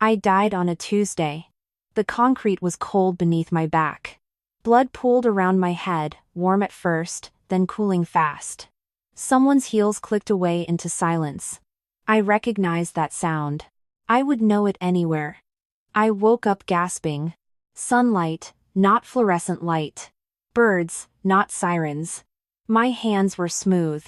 I died on a Tuesday. The concrete was cold beneath my back. Blood pooled around my head, warm at first, then cooling fast. Someone's heels clicked away into silence. I recognized that sound. I would know it anywhere. I woke up gasping. Sunlight, not fluorescent light. Birds, not sirens. My hands were smooth.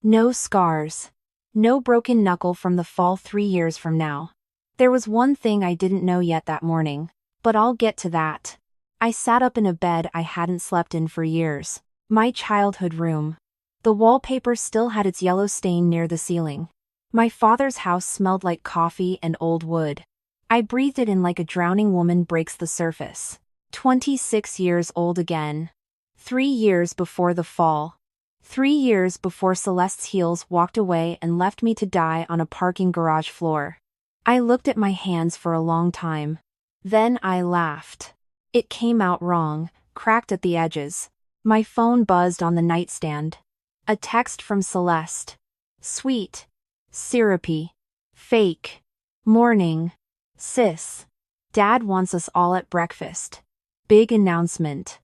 No scars. No broken knuckle from the fall 3 years from now. There was one thing I didn't know yet that morning, but I'll get to that. I sat up in a bed I hadn't slept in for years. My childhood room. The wallpaper still had its yellow stain near the ceiling. My father's house smelled like coffee and old wood. I breathed it in like a drowning woman breaks the surface. 26 years old again. 3 years before the fall. 3 years before Celeste's heels walked away and left me to die on a parking garage floor. I looked at my hands for a long time. Then I laughed. It came out wrong, cracked at the edges. My phone buzzed on the nightstand. A text from Celeste. Sweet. Syrupy. Fake. Morning. Sis. Dad wants us all at breakfast. Big announcement.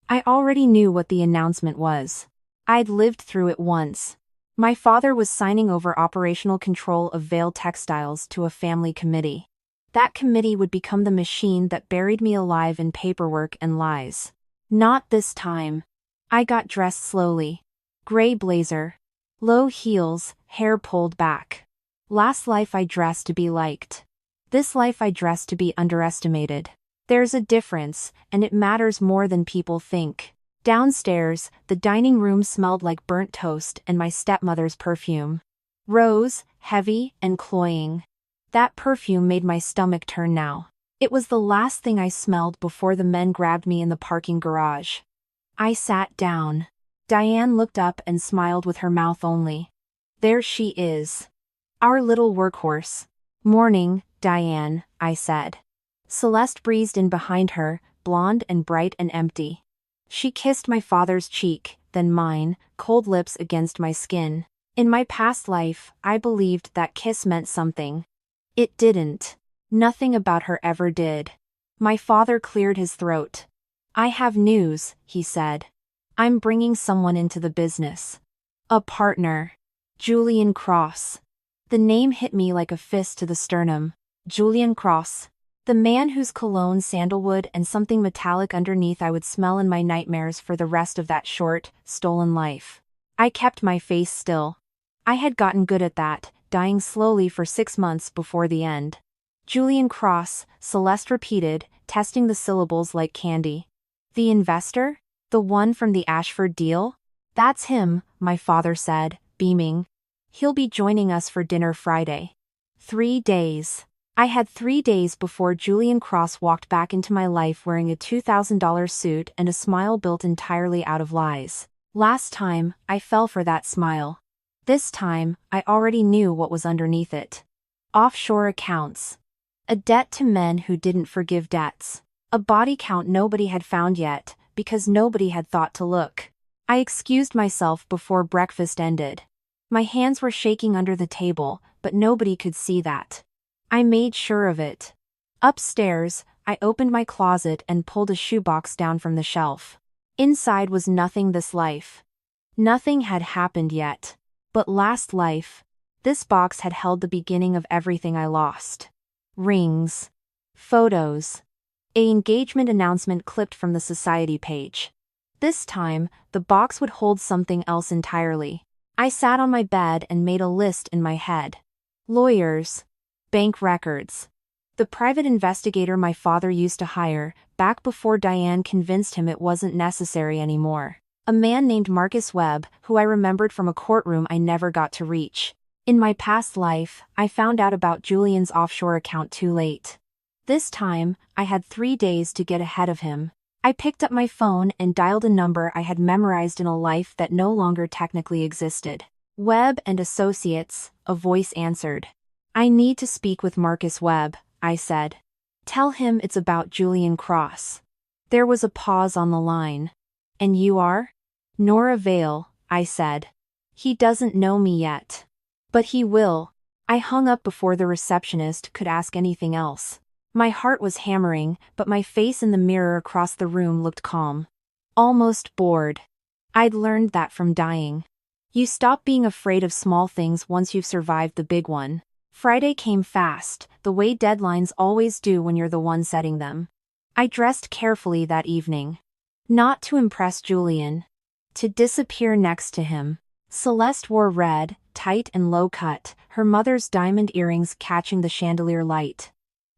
I already knew what the announcement was. I'd lived through it once. My father was signing over operational control of Vale Textiles to a family committee. That committee would become the machine that buried me alive in paperwork and lies. Not this time. I got dressed slowly. Gray blazer. Low heels, hair pulled back. Last life I dressed to be liked. This life I dressed to be underestimated. There's a difference, and it matters more than people think. Downstairs, the dining room smelled like burnt toast and my stepmother's perfume. Rose, heavy and cloying. That perfume made my stomach turn now. It was the last thing I smelled before the men grabbed me in the parking garage. I sat down. Diane looked up and smiled with her mouth only. There she is. Our little workhorse. Morning, Diane, I said. Celeste breezed in behind her, blonde and bright and empty. She kissed my father's cheek, then mine, cold lips against my skin. In my past life, I believed that kiss meant something. It didn't. Nothing about her ever did. My father cleared his throat. I have news, he said. I'm bringing someone into the business. A partner. Julian Cross. The name hit me like a fist to the sternum. Julian Cross. The man whose cologne, sandalwood, and something metallic underneath I would smell in my nightmares for the rest of that short, stolen life. I kept my face still. I had gotten good at that, dying slowly for 6 months before the end. Julian Cross, Celeste repeated, testing the syllables like candy. The investor? The one from the Ashford deal? That's him, my father said, beaming. He'll be joining us for dinner Friday. 3 days. I had 3 days before Julian Cross walked back into my life wearing a $2,000 suit and a smile built entirely out of lies. Last time, I fell for that smile. This time, I already knew what was underneath it. Offshore accounts. A debt to men who didn't forgive debts. A body count nobody had found yet, because nobody had thought to look. I excused myself before breakfast ended. My hands were shaking under the table, but nobody could see that. I made sure of it. Upstairs, I opened my closet and pulled a shoebox down from the shelf. Inside was nothing this life. Nothing had happened yet. But last life, this box had held the beginning of everything I lost. Rings. Photos. An engagement announcement clipped from the society page. This time, the box would hold something else entirely. I sat on my bed and made a list in my head. Lawyers. Bank records. The private investigator my father used to hire, back before Diane convinced him it wasn't necessary anymore. A man named Marcus Webb, who I remembered from a courtroom I never got to reach. In my past life, I found out about Julian's offshore account too late. This time, I had 3 days to get ahead of him. I picked up my phone and dialed a number I had memorized in a life that no longer technically existed. Webb and Associates, a voice answered. I need to speak with Marcus Webb, I said. Tell him it's about Julian Cross. There was a pause on the line. And you are? Nora Vale, I said. He doesn't know me yet. But he will. I hung up before the receptionist could ask anything else. My heart was hammering, but my face in the mirror across the room looked calm. Almost bored. I'd learned that from dying. You stop being afraid of small things once you've survived the big one. Friday came fast, the way deadlines always do when you're the one setting them. I dressed carefully that evening. Not to impress Julian. To disappear next to him. Celeste wore red, tight and low-cut, her mother's diamond earrings catching the chandelier light.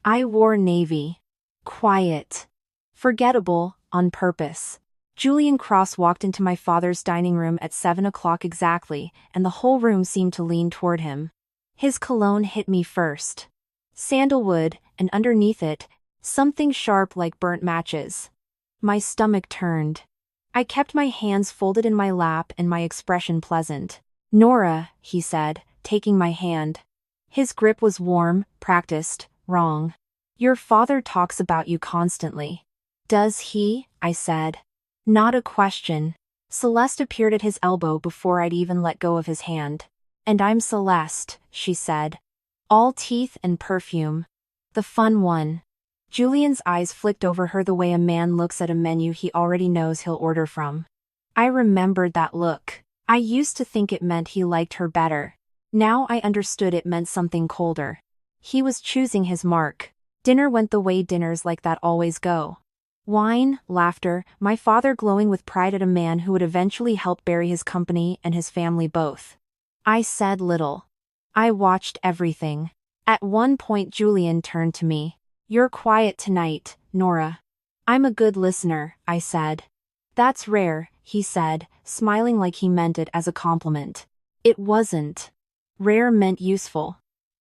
I wore navy. Quiet. Forgettable, on purpose. Julian Cross walked into my father's dining room at 7 o'clock exactly, and the whole room seemed to lean toward him. His cologne hit me first. Sandalwood, and underneath it, something sharp like burnt matches. My stomach turned. I kept my hands folded in my lap and my expression pleasant. "Nora," he said, taking my hand. His grip was warm, practiced, wrong. "Your father talks about you constantly." "Does he?" I said. Not a question. Celeste appeared at his elbow before I'd even let go of his hand. "And I'm Celeste," she said. "All teeth and perfume. The fun one." Julian's eyes flicked over her the way a man looks at a menu he already knows he'll order from. I remembered that look. I used to think it meant he liked her better. Now I understood it meant something colder. He was choosing his mark. Dinner went the way dinners like that always go. Wine, laughter, my father glowing with pride at a man who would eventually help bury his company and his family both. I said little. I watched everything. At one point Julian turned to me. "You're quiet tonight, Nora." "I'm a good listener," I said. "That's rare," he said, smiling like he meant it as a compliment. It wasn't. Rare meant useful.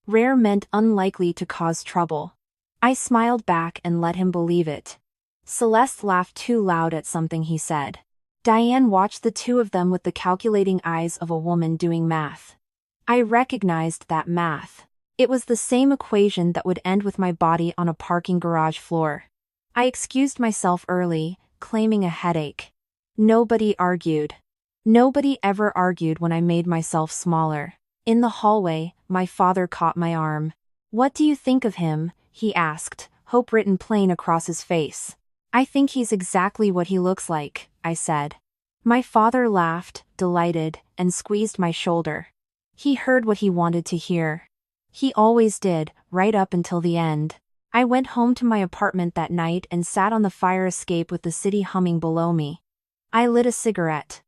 Rare meant unlikely to cause trouble. I smiled back and let him believe it. Celeste laughed too loud at something he said. Diane watched the two of them with the calculating eyes of a woman doing math. I recognized that math. It was the same equation that would end with my body on a parking garage floor. I excused myself early, claiming a headache. Nobody argued. Nobody ever argued when I made myself smaller. In the hallway, my father caught my arm. "What do you think of him?" he asked, hope written plain across his face. "I think he's exactly what he looks like," I said. My father laughed, delighted, and squeezed my shoulder. He heard what he wanted to hear. He always did, right up until the end. I went home to my apartment that night and sat on the fire escape with the city humming below me. I lit a cigarette.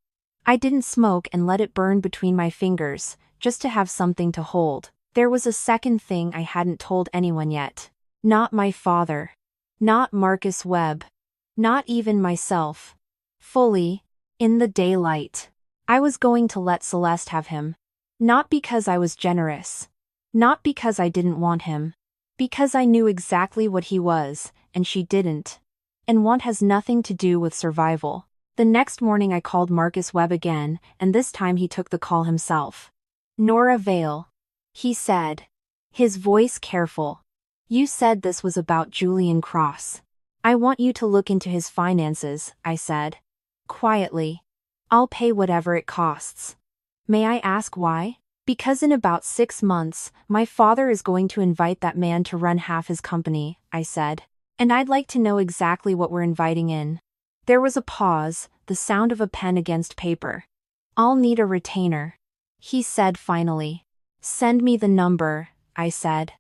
I didn't smoke and let it burn between my fingers, just to have something to hold. There was a second thing I hadn't told anyone yet. Not my father. Not Marcus Webb. Not even myself. Fully, in the daylight. I was going to let Celeste have him. Not because I was generous. Not because I didn't want him. Because I knew exactly what he was, and she didn't. And want has nothing to do with survival. The next morning I called Marcus Webb again, and this time he took the call himself. "Nora Vale," he said. His voice careful. "You said this was about Julian Cross. I want you to look into his finances," I said. Quietly. "I'll pay whatever it costs." "May I ask why?" "Because in about 6 months, my father is going to invite that man to run half his company," I said. "And I'd like to know exactly what we're inviting in." There was a pause, the sound of a pen against paper. "I'll need a retainer," he said finally. "Send me the number," I said.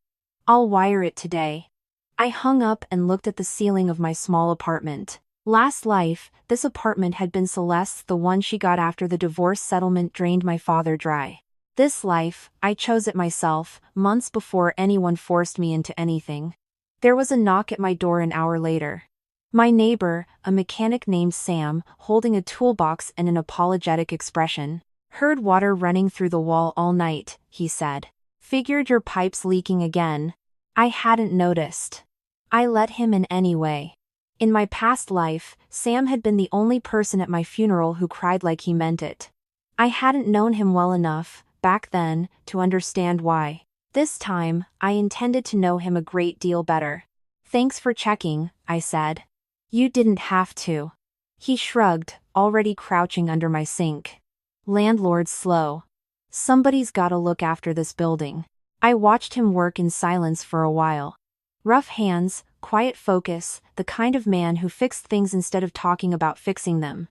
"I'll wire it today." I hung up and looked at the ceiling of my small apartment. Last life, this apartment had been Celeste's, the one she got after the divorce settlement drained my father dry. This life, I chose it myself, months before anyone forced me into anything. There was a knock at my door an hour later. My neighbor, a mechanic named Sam, holding a toolbox and an apologetic expression. "Heard water running through the wall all night," he said. "Figured your pipe's leaking again." I hadn't noticed. I let him in anyway. In my past life, Sam had been the only person at my funeral who cried like he meant it. I hadn't known him well enough, back then, to understand why. This time, I intended to know him a great deal better. "Thanks for checking," I said. "You didn't have to." He shrugged, already crouching under my sink. "Landlord's slow. Somebody's gotta look after this building." I watched him work in silence for a while. Rough hands, quiet focus, the kind of man who fixed things instead of talking about fixing them.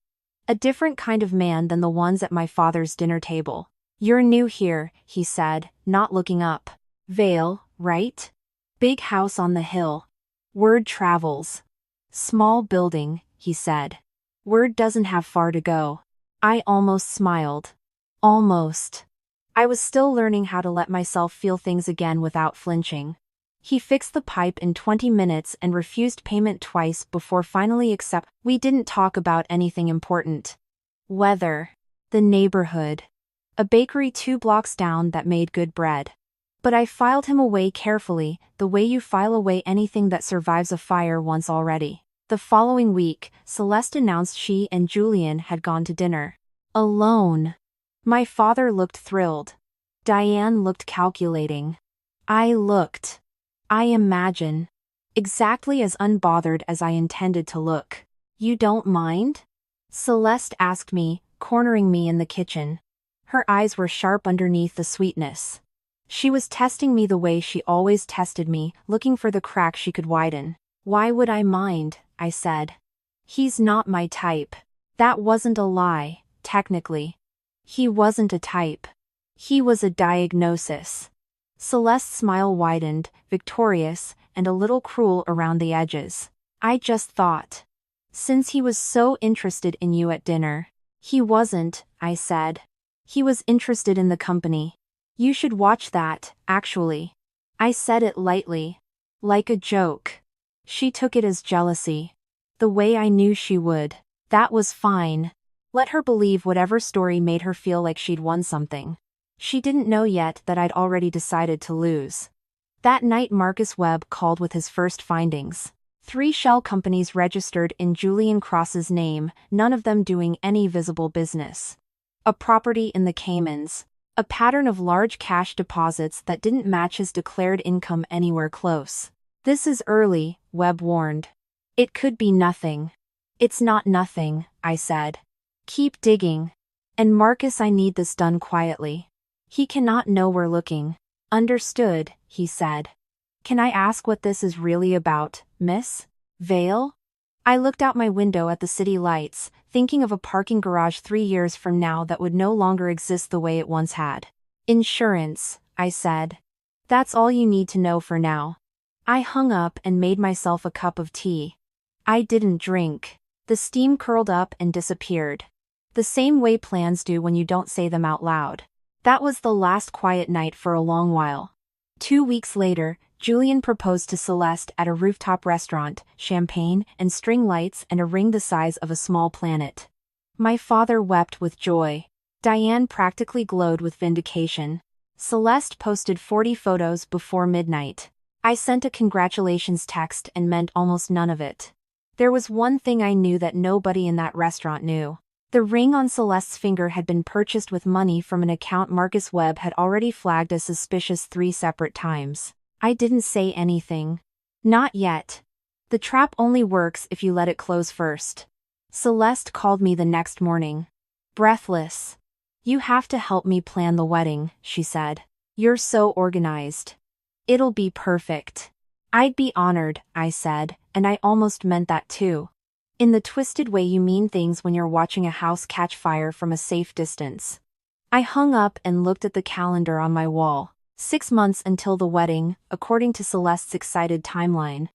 A different kind of man than the ones at my father's dinner table. "You're new here," he said, not looking up. "Vale, right? Big house on the hill. Word travels." "Small building," he said. "Word doesn't have far to go." I almost smiled. Almost. I was still learning how to let myself feel things again without flinching. He fixed the pipe in 20 minutes and refused payment twice before finally accepting. We didn't talk about anything important. Weather. The neighborhood. A bakery 2 blocks down that made good bread. But I filed him away carefully, the way you file away anything that survives a fire once already. The following week, Celeste announced she and Julian had gone to dinner. Alone. My father looked thrilled. Diane looked calculating. I looked. I imagine. Exactly as unbothered as I intended to look. "You don't mind?" Celeste asked me, cornering me in the kitchen. Her eyes were sharp underneath the sweetness. She was testing me the way she always tested me, looking for the crack she could widen. "Why would I mind?" I said. "He's not my type." That wasn't a lie, technically. He wasn't a type. He was a diagnosis. Celeste's smile widened, victorious, and a little cruel around the edges. "I just thought. Since he was so interested in you at dinner." "He wasn't," I said. "He was interested in the company. You should watch that, actually." I said it lightly. Like a joke. She took it as jealousy. The way I knew she would. That was fine. Let her believe whatever story made her feel like she'd won something. She didn't know yet that I'd already decided to lose. That night Marcus Webb called with his first findings. 3 shell companies registered in Julian Cross's name, none of them doing any visible business. A property in the Caymans. A pattern of large cash deposits that didn't match his declared income anywhere close. "This is early," Webb warned. "It could be nothing." "It's not nothing," I said. "Keep digging. And Marcus, I need this done quietly. He cannot know we're looking." "Understood," he said. "Can I ask what this is really about, Miss Vale?" I looked out my window at the city lights, thinking of a parking garage 3 years from now that would no longer exist the way it once had. "Insurance," I said. "That's all you need to know for now." I hung up and made myself a cup of tea. I didn't drink. The steam curled up and disappeared. The same way plans do when you don't say them out loud. That was the last quiet night for a long while. 2 weeks later, Julian proposed to Celeste at a rooftop restaurant, champagne and string lights and a ring the size of a small planet. My father wept with joy. Diane practically glowed with vindication. Celeste posted 40 photos before midnight. I sent a congratulations text and meant almost none of it. There was one thing I knew that nobody in that restaurant knew. The ring on Celeste's finger had been purchased with money from an account Marcus Webb had already flagged as suspicious 3 separate times. I didn't say anything. Not yet. The trap only works if you let it close first. Celeste called me the next morning. Breathless. "You have to help me plan the wedding," she said. "You're so organized. It'll be perfect." "I'd be honored," I said, and I almost meant that too. In the twisted way you mean things when you're watching a house catch fire from a safe distance. I hung up and looked at the calendar on my wall. 6 months until the wedding, according to Celeste's excited timeline.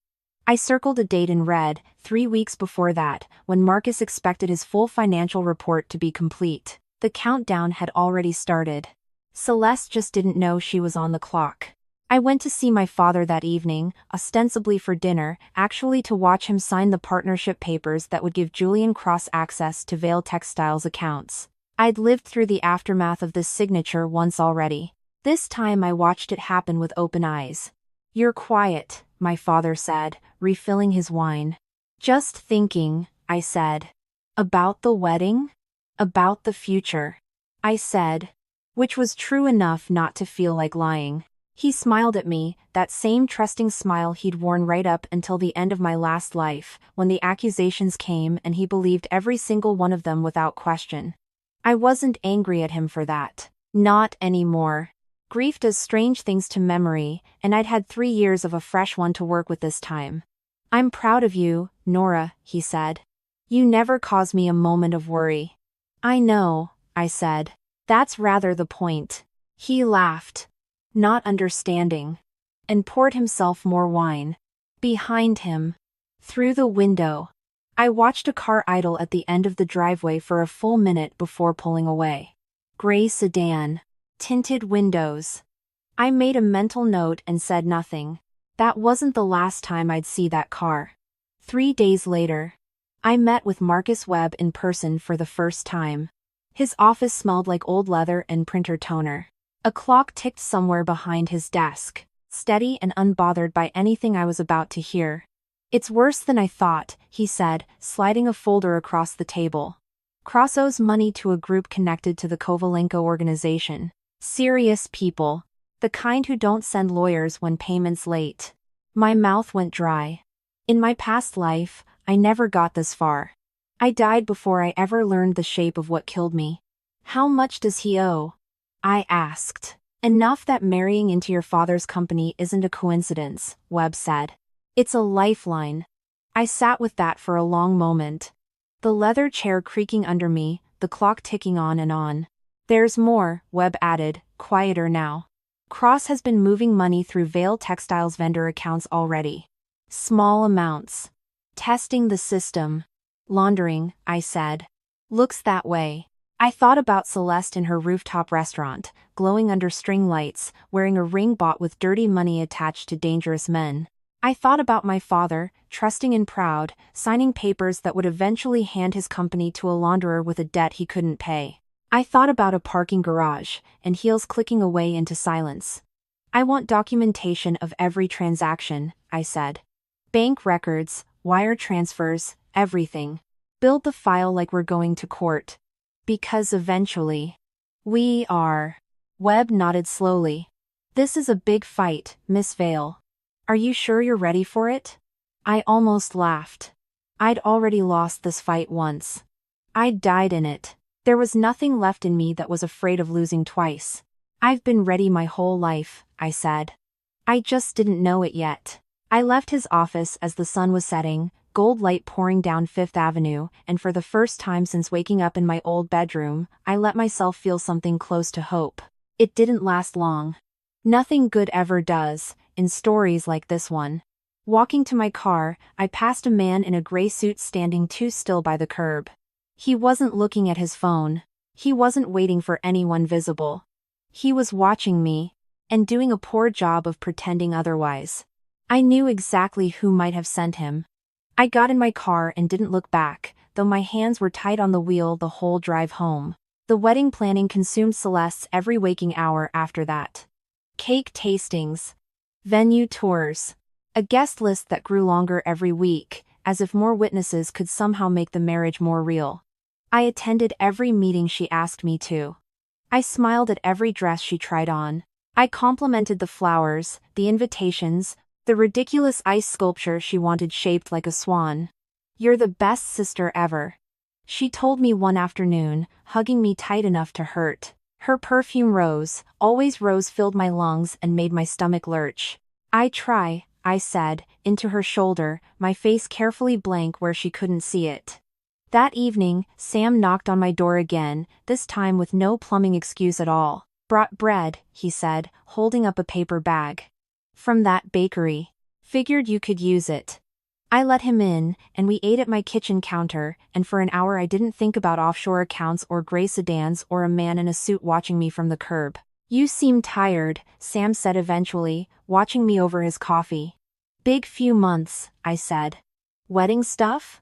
I circled a date in red, 3 weeks before that, when Marcus expected his full financial report to be complete. The countdown had already started. Celeste just didn't know she was on the clock. I went to see my father that evening, ostensibly for dinner, actually to watch him sign the partnership papers that would give Julian Cross access to Vale Textiles accounts. I'd lived through the aftermath of this signature once already. This time I watched it happen with open eyes. "You're quiet," my father said, refilling his wine. "Just thinking," I said. "About the wedding? About the future," I said. Which was true enough not to feel like lying. He smiled at me, that same trusting smile he'd worn right up until the end of my last life, when the accusations came and he believed every single one of them without question. I wasn't angry at him for that. Not anymore. Grief does strange things to memory, and I'd had 3 years of a fresh one to work with this time. I'm proud of you, Nora, he said. You never caused me a moment of worry. I know, I said. That's rather the point. He laughed, not understanding, and poured himself more wine. Behind him, through the window, I watched a car idle at the end of the driveway for a full minute before pulling away. Gray sedan, tinted windows. I made a mental note and said nothing. That wasn't the last time I'd see that car. 3 days later, I met with Marcus Webb in person for the first time. His office smelled like old leather and printer toner. A clock ticked somewhere behind his desk, steady and unbothered by anything I was about to hear. It's worse than I thought, he said, sliding a folder across the table. Cross owes money to a group connected to the Kovalenko organization. Serious people. The kind who don't send lawyers when payment's late. My mouth went dry. In my past life, I never got this far. I died before I ever learned the shape of what killed me. How much does he owe? I asked. Enough that marrying into your father's company isn't a coincidence, Webb said. It's a lifeline. I sat with that for a long moment. The leather chair creaking under me, the clock ticking on and on. There's more, Webb added, quieter now. Cross has been moving money through Vale Textiles vendor accounts already. Small amounts. Testing the system. Laundering, I said. Looks that way. I thought about Celeste in her rooftop restaurant, glowing under string lights, wearing a ring bought with dirty money attached to dangerous men. I thought about my father, trusting and proud, signing papers that would eventually hand his company to a launderer with a debt he couldn't pay. I thought about a parking garage, and heels clicking away into silence. I want documentation of every transaction, I said. Bank records, wire transfers, everything. Build the file like we're going to court. Because eventually, we are. Webb nodded slowly. This is a big fight, Miss Vale. Are you sure you're ready for it? I almost laughed. I'd already lost this fight once. I'd died in it. There was nothing left in me that was afraid of losing twice. I've been ready my whole life, I said. I just didn't know it yet. I left his office as the sun was setting, gold light pouring down Fifth Avenue, and for the first time since waking up in my old bedroom, I let myself feel something close to hope. It didn't last long. Nothing good ever does, in stories like this one. Walking to my car, I passed a man in a gray suit standing too still by the curb. He wasn't looking at his phone. He wasn't waiting for anyone visible. He was watching me, and doing a poor job of pretending otherwise. I knew exactly who might have sent him. I got in my car and didn't look back, though my hands were tight on the wheel the whole drive home. The wedding planning consumed Celeste's every waking hour after that. Cake tastings. Venue tours. A guest list that grew longer every week, as if more witnesses could somehow make the marriage more real. I attended every meeting she asked me to. I smiled at every dress she tried on. I complimented the flowers, the invitations, the ridiculous ice sculpture she wanted shaped like a swan. You're the best sister ever. She told me one afternoon, hugging me tight enough to hurt. Her perfume rose, always rose, filled my lungs and made my stomach lurch. I try, I said, into her shoulder, my face carefully blank where she couldn't see it. That evening, Sam knocked on my door again, this time with no plumbing excuse at all. Brought bread, he said, holding up a paper bag. From that bakery. Figured you could use it. I let him in, and we ate at my kitchen counter, and for an hour I didn't think about offshore accounts or gray sedans or a man in a suit watching me from the curb. You seem tired, Sam said eventually, watching me over his coffee. Big few months, I said. Wedding stuff?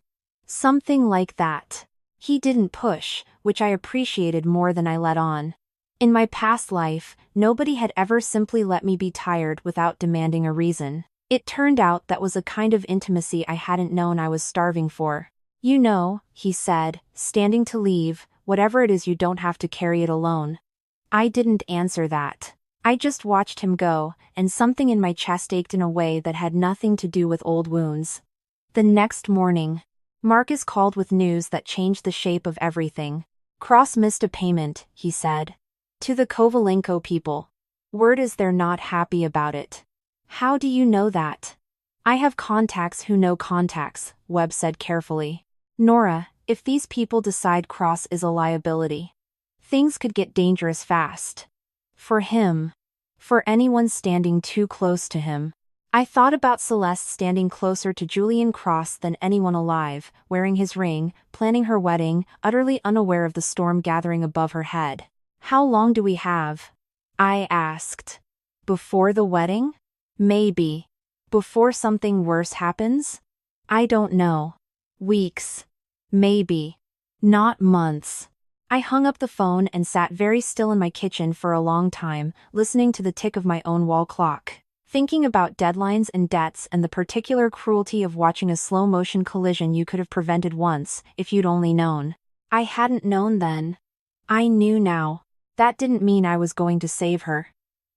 Something like that. He didn't push, which I appreciated more than I let on. In my past life, nobody had ever simply let me be tired without demanding a reason. It turned out that was a kind of intimacy I hadn't known I was starving for. You know, he said, standing to leave, whatever it is, you don't have to carry it alone. I didn't answer that. I just watched him go, and something in my chest ached in a way that had nothing to do with old wounds. The next morning, Marcus called with news that changed the shape of everything. Cross missed a payment, he said. To the Kovalenko people. Word is they're not happy about it. How do you know that? I have contacts who know contacts, Webb said carefully. Nora, if these people decide Cross is a liability, things could get dangerous fast. For him. For anyone standing too close to him. I thought about Celeste standing closer to Julian Cross than anyone alive, wearing his ring, planning her wedding, utterly unaware of the storm gathering above her head. How long do we have? I asked. Before the wedding? Maybe. Before something worse happens? I don't know. Weeks. Maybe. Not months. I hung up the phone and sat very still in my kitchen for a long time, listening to the tick of my own wall clock, thinking about deadlines and debts and the particular cruelty of watching a slow-motion collision you could have prevented once, if you'd only known. I hadn't known then. I knew now. That didn't mean I was going to save her.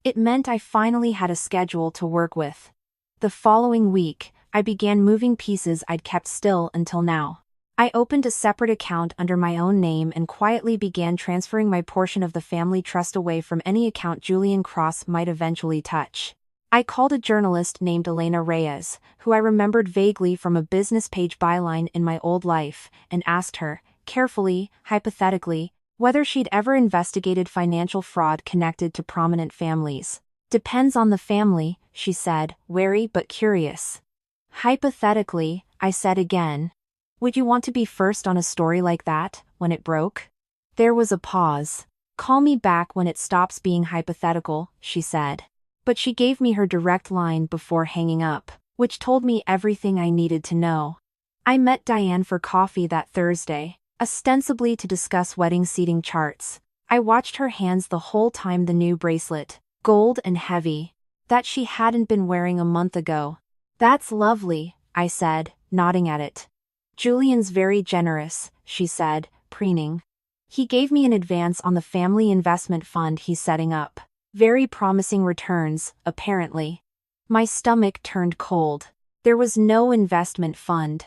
It meant I finally had a schedule to work with. The following week, I began moving pieces I'd kept still until now. I opened a separate account under my own name and quietly began transferring my portion of the family trust away from any account Julian Cross might eventually touch. I called a journalist named Elena Reyes, who I remembered vaguely from a business page byline in my old life, and asked her, carefully, hypothetically, whether she'd ever investigated financial fraud connected to prominent families. Depends on the family, she said, wary but curious. Hypothetically, I said again. Would you want to be first on a story like that, when it broke? There was a pause. Call me back when it stops being hypothetical, she said. But she gave me her direct line before hanging up, which told me everything I needed to know. I met Diane for coffee that Thursday, ostensibly to discuss wedding seating charts. I watched her hands the whole time the new bracelet, gold and heavy, that she hadn't been wearing a month ago. That's lovely, I said, nodding at it. Julian's very generous, she said, preening. He gave me an advance on the family investment fund he's setting up. Very promising returns, apparently. My stomach turned cold. There was no investment fund.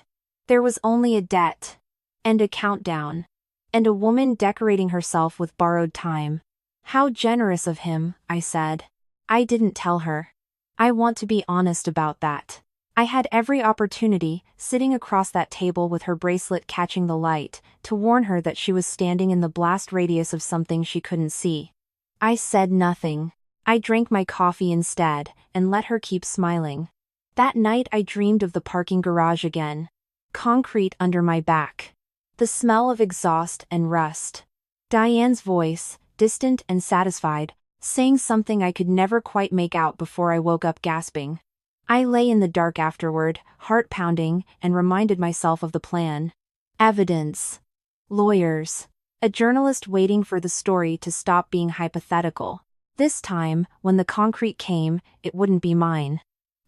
There was only a debt. And a countdown. And a woman decorating herself with borrowed time. How generous of him, I said. I didn't tell her. I want to be honest about that. I had every opportunity, sitting across that table with her bracelet catching the light, to warn her that she was standing in the blast radius of something she couldn't see. I said nothing. I drank my coffee instead, and let her keep smiling. That night I dreamed of the parking garage again. Concrete under my back. The smell of exhaust and rust. Diane's voice, distant and satisfied, saying something I could never quite make out before I woke up gasping. I lay in the dark afterward, heart pounding, and reminded myself of the plan. Evidence. Lawyers. A journalist waiting for the story to stop being hypothetical. This time, when the concrete came, it wouldn't be mine.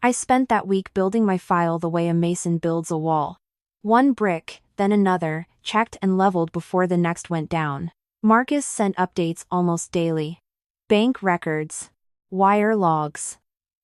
I spent that week building my file the way a mason builds a wall. One brick, then another, checked and leveled before the next went down. Marcus sent updates almost daily. Bank records. Wire logs.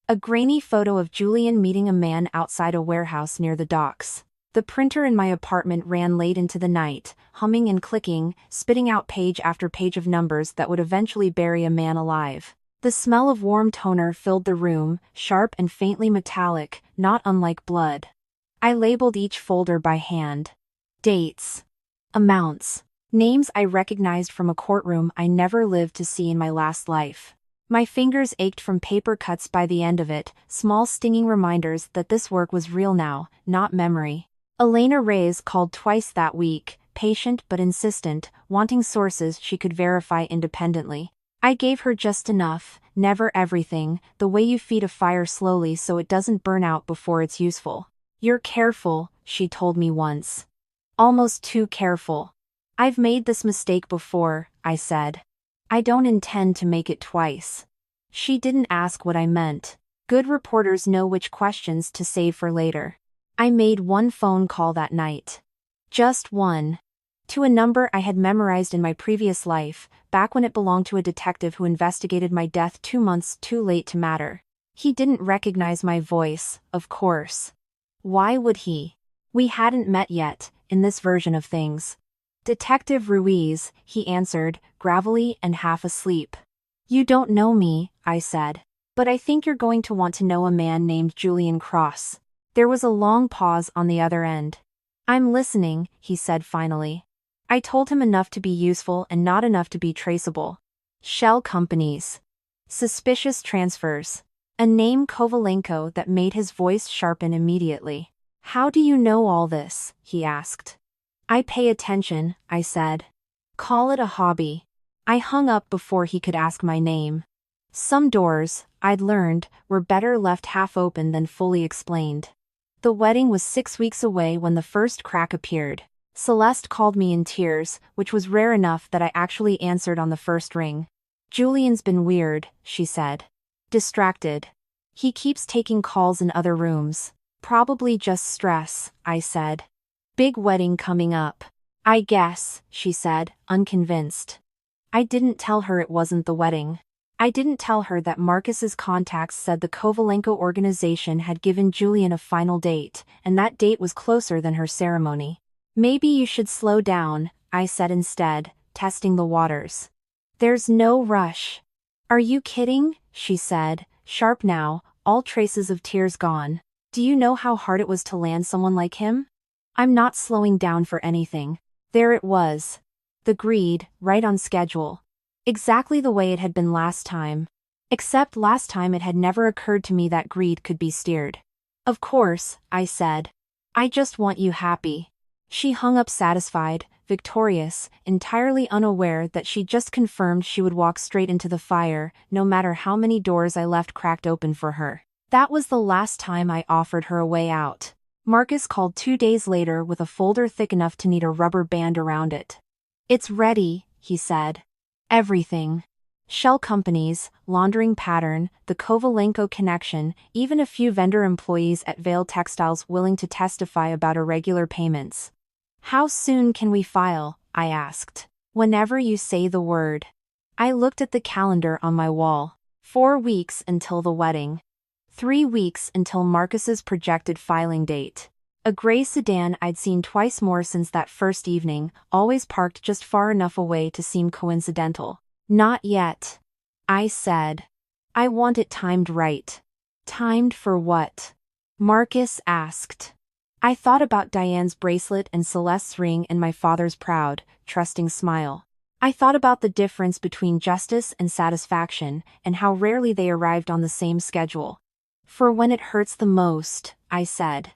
A grainy photo of Julian meeting a man outside a warehouse near the docks. The printer in my apartment ran late into the night, humming and clicking, spitting out page after page of numbers that would eventually bury a man alive. The smell of warm toner filled the room, sharp and faintly metallic, not unlike blood. I labeled each folder by hand. Dates. Amounts. Names I recognized from a courtroom I never lived to see in my last life. My fingers ached from paper cuts by the end of it, small stinging reminders that this work was real now, not memory. Elena Reyes called twice that week, patient but insistent, wanting sources she could verify independently. I gave her just enough, never everything, the way you feed a fire slowly so it doesn't burn out before it's useful. You're careful, she told me once. Almost too careful. I've made this mistake before, I said. I don't intend to make it twice. She didn't ask what I meant. Good reporters know which questions to save for later. I made one phone call that night. Just one. To a number I had memorized in my previous life, back when it belonged to a detective who investigated my death 2 months too late to matter. He didn't recognize my voice, of course. Why would he? We hadn't met yet, in this version of things. Detective Ruiz, he answered, gravelly and half asleep. You don't know me, I said. But I think you're going to want to know a man named Julian Cross. There was a long pause on the other end. I'm listening, he said finally. I told him enough to be useful and not enough to be traceable. Shell companies. Suspicious transfers. A name Kovalenko that made his voice sharpen immediately. How do you know all this? He asked. I pay attention, I said. Call it a hobby. I hung up before he could ask my name. Some doors, I'd learned, were better left half open than fully explained. The wedding was 6 weeks away when the first crack appeared. Celeste called me in tears, which was rare enough that I actually answered on the first ring. Julian's been weird, she said. Distracted. He keeps taking calls in other rooms. Probably just stress, I said. Big wedding coming up. I guess, she said, unconvinced. I didn't tell her it wasn't the wedding. I didn't tell her that Marcus's contacts said the Kovalenko organization had given Julian a final date, and that date was closer than her ceremony. Maybe you should slow down, I said instead, testing the waters. There's no rush. Are you kidding? She said, sharp now, all traces of tears gone. Do you know how hard it was to land someone like him? I'm not slowing down for anything. There it was. The greed, right on schedule. Exactly the way it had been last time. Except last time it had never occurred to me that greed could be steered. Of course, I said. I just want you happy. She hung up satisfied, victorious, entirely unaware that she just confirmed she would walk straight into the fire, no matter how many doors I left cracked open for her. That was the last time I offered her a way out. Marcus called 2 days later with a folder thick enough to need a rubber band around it. It's ready, he said. Everything. Shell companies, laundering pattern, the Kovalenko connection, even a few vendor employees at Vale Textiles willing to testify about irregular payments. How soon can we file? I asked. Whenever you say the word. I looked at the calendar on my wall. 4 weeks until the wedding. 3 weeks until Marcus's projected filing date. A gray sedan I'd seen twice more since that first evening, always parked just far enough away to seem coincidental. Not yet. I said. I want it timed right. Timed for what? Marcus asked. I thought about Diane's bracelet and Celeste's ring and my father's proud, trusting smile. I thought about the difference between justice and satisfaction, and how rarely they arrived on the same schedule. For when it hurts the most, I said.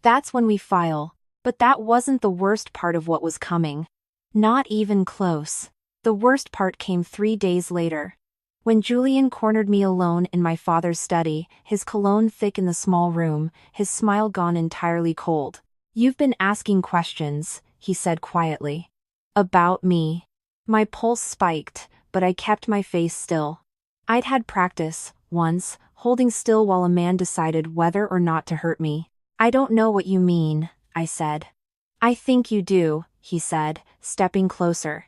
That's when we file. But that wasn't the worst part of what was coming. Not even close. The worst part came 3 days later. When Julian cornered me alone in my father's study, his cologne thick in the small room, his smile gone entirely cold. You've been asking questions, he said quietly. About me. My pulse spiked, but I kept my face still. I'd had practice, once, holding still while a man decided whether or not to hurt me. I don't know what you mean, I said. I think you do, he said, stepping closer.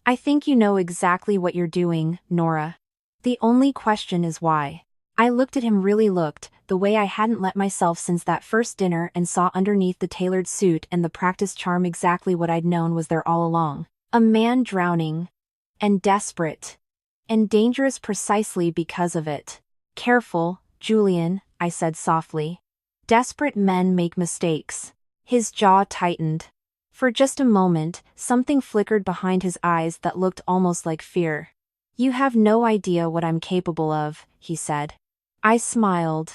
I think you know exactly what you're doing, Nora. The only question is why. I looked at him, really looked, the way I hadn't let myself since that first dinner, and saw underneath the tailored suit and the practiced charm exactly what I'd known was there all along. A man drowning. And desperate. And dangerous precisely because of it. Careful, Julian, I said softly. Desperate men make mistakes. His jaw tightened. For just a moment, something flickered behind his eyes that looked almost like fear. You have no idea what I'm capable of, he said. I smiled.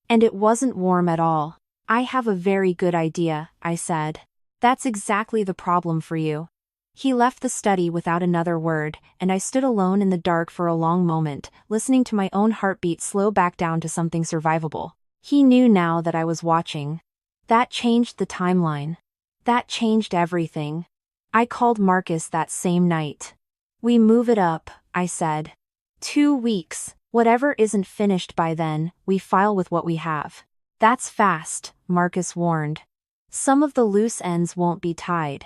And it wasn't warm at all. I have a very good idea, I said. That's exactly the problem for you. He left the study without another word, and I stood alone in the dark for a long moment, listening to my own heartbeat slow back down to something survivable. He knew now that I was watching. That changed the timeline. That changed everything. I called Marcus that same night. We move it up, I said. 2 weeks. Whatever isn't finished by then, we file with what we have. That's fast, Marcus warned. Some of the loose ends won't be tied.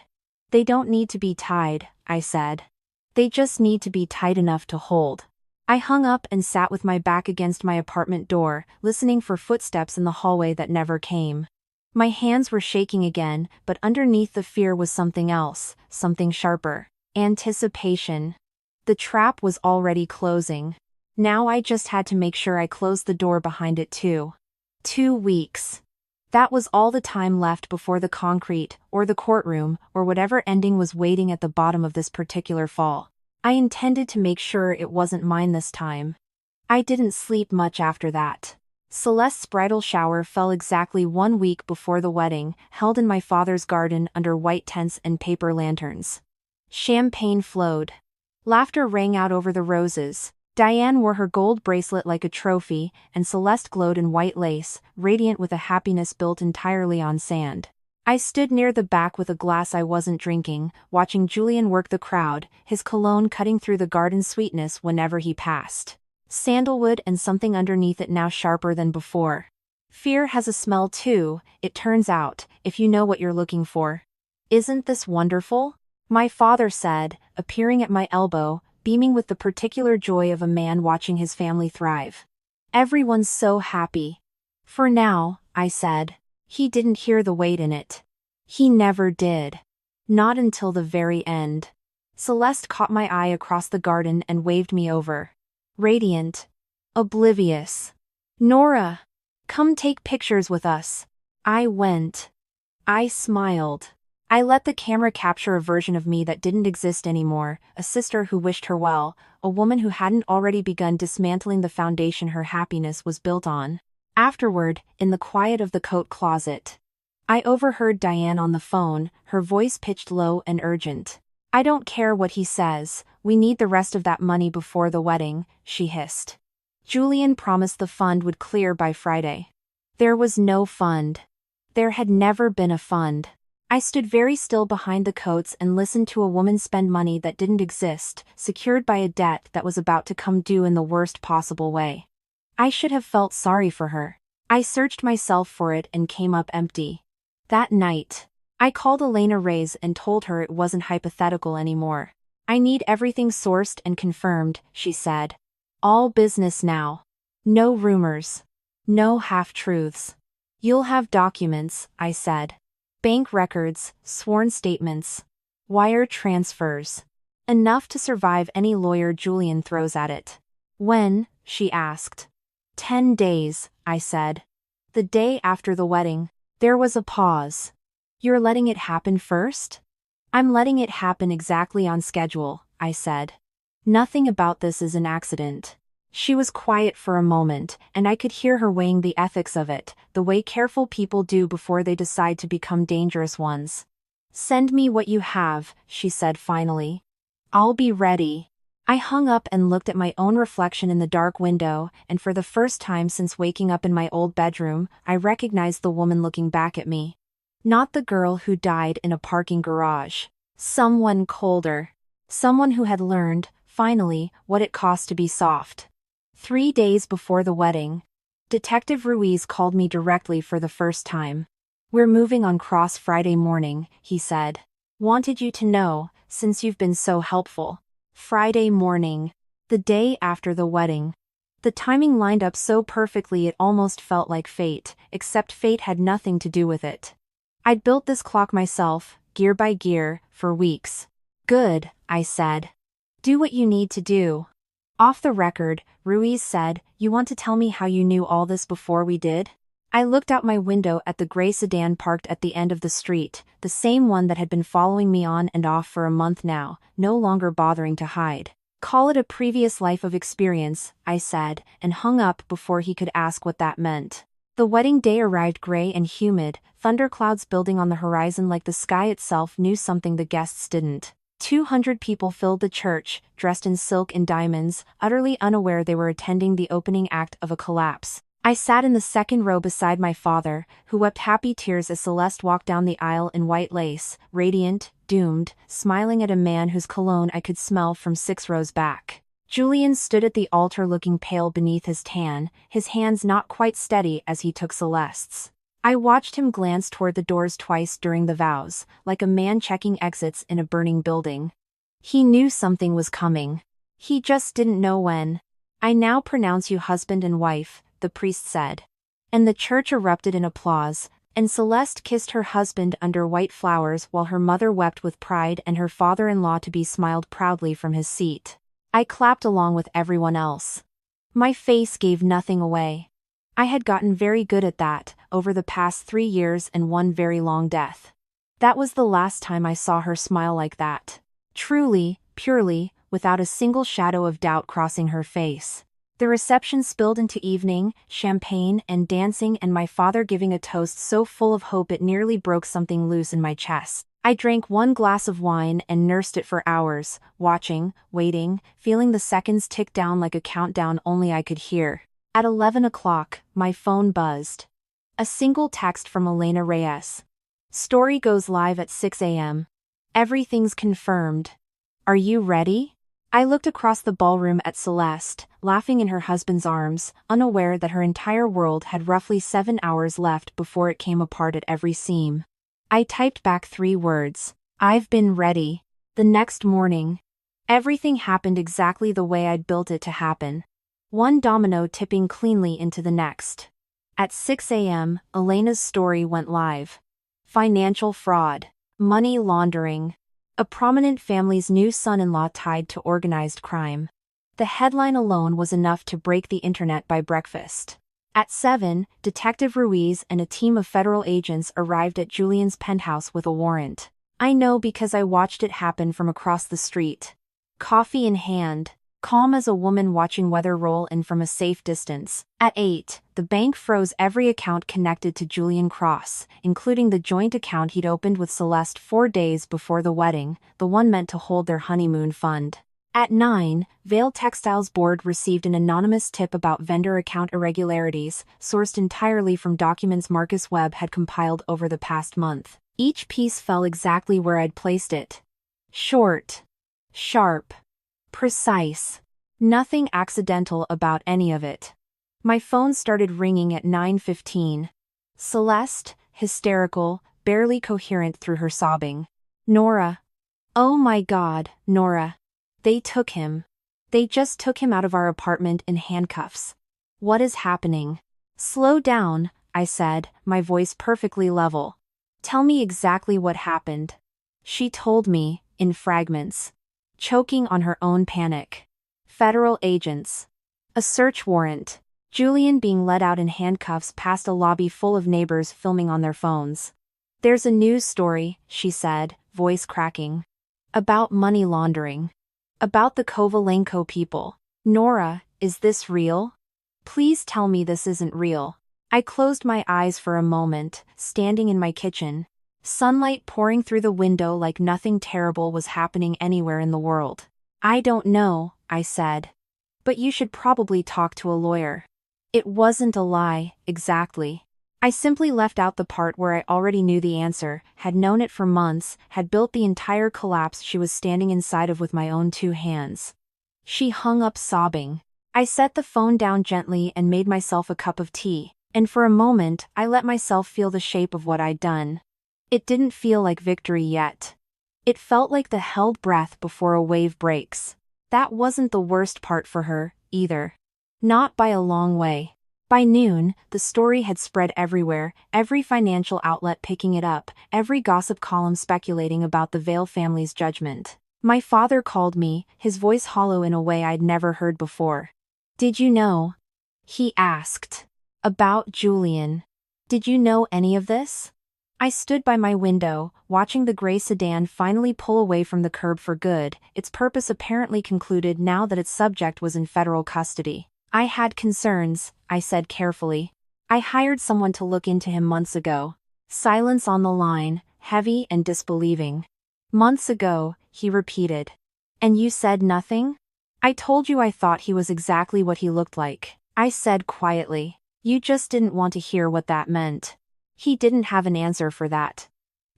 They don't need to be tied, I said. They just need to be tight enough to hold. I hung up and sat with my back against my apartment door, listening for footsteps in the hallway that never came. My hands were shaking again, but underneath the fear was something else, something sharper. Anticipation. The trap was already closing. Now I just had to make sure I closed the door behind it too. 2 weeks. That was all the time left before the concrete, or the courtroom, or whatever ending was waiting at the bottom of this particular fall. I intended to make sure it wasn't mine this time. I didn't sleep much after that. Celeste's bridal shower fell exactly 1 week before the wedding, held in my father's garden under white tents and paper lanterns. Champagne flowed. Laughter rang out over the roses. Diane wore her gold bracelet like a trophy, and Celeste glowed in white lace, radiant with a happiness built entirely on sand. I stood near the back with a glass I wasn't drinking, watching Julian work the crowd, his cologne cutting through the garden sweetness whenever he passed. Sandalwood and something underneath it now sharper than before. Fear has a smell too, it turns out, if you know what you're looking for. Isn't this wonderful? My father said, appearing at my elbow, beaming with the particular joy of a man watching his family thrive. Everyone's so happy. For now, I said. He didn't hear the weight in it. He never did. Not until the very end. Celeste caught my eye across the garden and waved me over. Radiant. Oblivious. Nora! Come take pictures with us. I went. I smiled. I let the camera capture a version of me that didn't exist anymore, a sister who wished her well, a woman who hadn't already begun dismantling the foundation her happiness was built on. Afterward, in the quiet of the coat closet, I overheard Diane on the phone, her voice pitched low and urgent. I don't care what he says, we need the rest of that money before the wedding, she hissed. Julian promised the fund would clear by Friday. There was no fund. There had never been a fund. I stood very still behind the coats and listened to a woman spend money that didn't exist, secured by a debt that was about to come due in the worst possible way. I should have felt sorry for her. I searched myself for it and came up empty. That night, I called Elena Reyes and told her it wasn't hypothetical anymore. I need everything sourced and confirmed, she said. All business now. No rumors. No half-truths. You'll have documents, I said. Bank records, sworn statements, wire transfers. Enough to survive any lawyer Julian throws at it. When? She asked. 10 days, I said. The day after the wedding. There was a pause. You're letting it happen first? I'm letting it happen exactly on schedule, I said. Nothing about this is an accident. She was quiet for a moment, and I could hear her weighing the ethics of it, the way careful people do before they decide to become dangerous ones. Send me what you have, she said finally. I'll be ready. I hung up and looked at my own reflection in the dark window, and for the first time since waking up in my old bedroom, I recognized the woman looking back at me. Not the girl who died in a parking garage. Someone colder. Someone who had learned, finally, what it cost to be soft. 3 days before the wedding, Detective Ruiz called me directly for the first time. We're moving on Cross Friday morning, he said. Wanted you to know, since you've been so helpful. Friday morning. The day after the wedding. The timing lined up so perfectly it almost felt like fate, except fate had nothing to do with it. I'd built this clock myself, gear by gear, for weeks. Good, I said. Do what you need to do. Off the record, Ruiz said, you want to tell me how you knew all this before we did? I looked out my window at the gray sedan parked at the end of the street, the same one that had been following me on and off for a month now, no longer bothering to hide. Call it a previous life of experience, I said, and hung up before he could ask what that meant. The wedding day arrived gray and humid, thunderclouds building on the horizon like the sky itself knew something the guests didn't. 200 people filled the church, dressed in silk and diamonds, utterly unaware they were attending the opening act of a collapse. I sat in the second row beside my father, who wept happy tears as Celeste walked down the aisle in white lace, radiant, doomed, smiling at a man whose cologne I could smell from 6 rows back. Julian stood at the altar looking pale beneath his tan, his hands not quite steady as he took Celeste's. I watched him glance toward the doors twice during the vows, like a man checking exits in a burning building. He knew something was coming. He just didn't know when. I now pronounce you husband and wife, the priest said. And the church erupted in applause, and Celeste kissed her husband under white flowers while her mother wept with pride and her father-in-law-to-be smiled proudly from his seat. I clapped along with everyone else. My face gave nothing away. I had gotten very good at that, over the past 3 years and one very long death. That was the last time I saw her smile like that. Truly, purely, without a single shadow of doubt crossing her face. The reception spilled into evening, champagne and dancing, and my father giving a toast so full of hope it nearly broke something loose in my chest. I drank 1 glass of wine and nursed it for hours, watching, waiting, feeling the seconds tick down like a countdown only I could hear. At 11 o'clock, my phone buzzed. A single text from Elena Reyes. Story goes live at 6 a.m. Everything's confirmed. Are you ready? I looked across the ballroom at Celeste, laughing in her husband's arms, unaware that her entire world had roughly 7 hours left before it came apart at every seam. I typed back 3 words. I've been ready. The next morning, everything happened exactly the way I'd built it to happen. One domino tipping cleanly into the next. At 6 a.m., Elena's story went live. Financial fraud. Money laundering. A prominent family's new son-in-law tied to organized crime. The headline alone was enough to break the internet by breakfast. At 7, Detective Ruiz and a team of federal agents arrived at Julian's penthouse with a warrant. I know because I watched it happen from across the street. Coffee in hand, calm as a woman watching weather roll in from a safe distance. At 8, the bank froze every account connected to Julian Cross, including the joint account he'd opened with Celeste 4 days before the wedding, the one meant to hold their honeymoon fund. At 9, Vail Textiles Board received an anonymous tip about vendor account irregularities, sourced entirely from documents Marcus Webb had compiled over the past month. Each piece fell exactly where I'd placed it. Short. Sharp. Precise. Nothing accidental about any of it. My phone started ringing at 9:15. Celeste, hysterical, barely coherent through her sobbing. Nora. Oh my God, Nora. They took him. They just took him out of our apartment in handcuffs. What is happening? Slow down, I said, my voice perfectly level. Tell me exactly what happened. She told me, in fragments. Choking on her own panic. Federal agents. A search warrant. Julian being led out in handcuffs past a lobby full of neighbors filming on their phones. There's a news story, she said, voice cracking. About money laundering. About the Kovalenko people. Nora, is this real? Please tell me this isn't real. I closed my eyes for a moment, standing in my kitchen. Sunlight pouring through the window like nothing terrible was happening anywhere in the world. I don't know, I said. But you should probably talk to a lawyer. It wasn't a lie, exactly. I simply left out the part where I already knew the answer, had known it for months, had built the entire collapse she was standing inside of with my own 2 hands. She hung up sobbing. I set the phone down gently and made myself a cup of tea, and for a moment I let myself feel the shape of what I'd done. It didn't feel like victory yet. It felt like the held breath before a wave breaks. That wasn't the worst part for her, either. Not by a long way. By noon, the story had spread everywhere, every financial outlet picking it up, every gossip column speculating about the Vail family's judgment. My father called me, his voice hollow in a way I'd never heard before. Did you know? He asked. About Julian. Did you know any of this? I stood by my window, watching the gray sedan finally pull away from the curb for good, its purpose apparently concluded now that its subject was in federal custody. I had concerns, I said carefully. I hired someone to look into him months ago. Silence on the line, heavy and disbelieving. Months ago, he repeated. And you said nothing? I told you I thought he was exactly what he looked like, I said quietly. You just didn't want to hear what that meant. He didn't have an answer for that.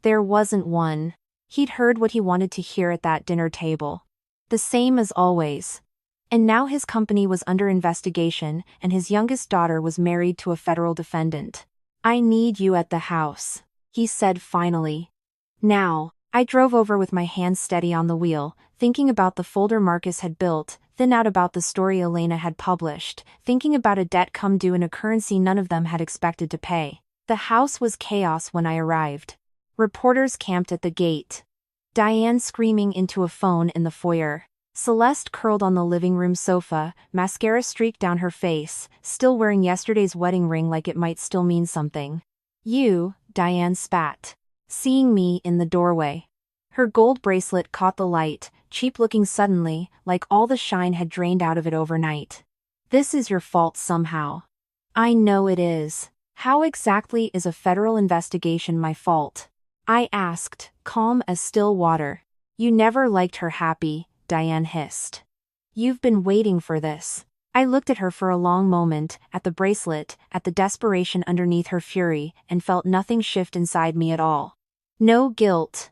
There wasn't one. He'd heard what he wanted to hear at that dinner table. The same as always. And now his company was under investigation, and his youngest daughter was married to a federal defendant. I need you at the house, he said finally. Now. I drove over with my hands steady on the wheel, thinking about the folder Marcus had built, then out about the story Elena had published, thinking about a debt come due in a currency none of them had expected to pay. The house was chaos when I arrived. Reporters camped at the gate. Diane screaming into a phone in the foyer. Celeste curled on the living room sofa, mascara streaked down her face, still wearing yesterday's wedding ring like it might still mean something. "You," Diane spat, seeing me in the doorway. Her gold bracelet caught the light, cheap-looking suddenly, like all the shine had drained out of it overnight. "This is your fault somehow." "I know it is. How exactly is a federal investigation my fault?" I asked, calm as still water. "You never liked her happy," Diane hissed. "You've been waiting for this." I looked at her for a long moment, at the bracelet, at the desperation underneath her fury, and felt nothing shift inside me at all. No guilt.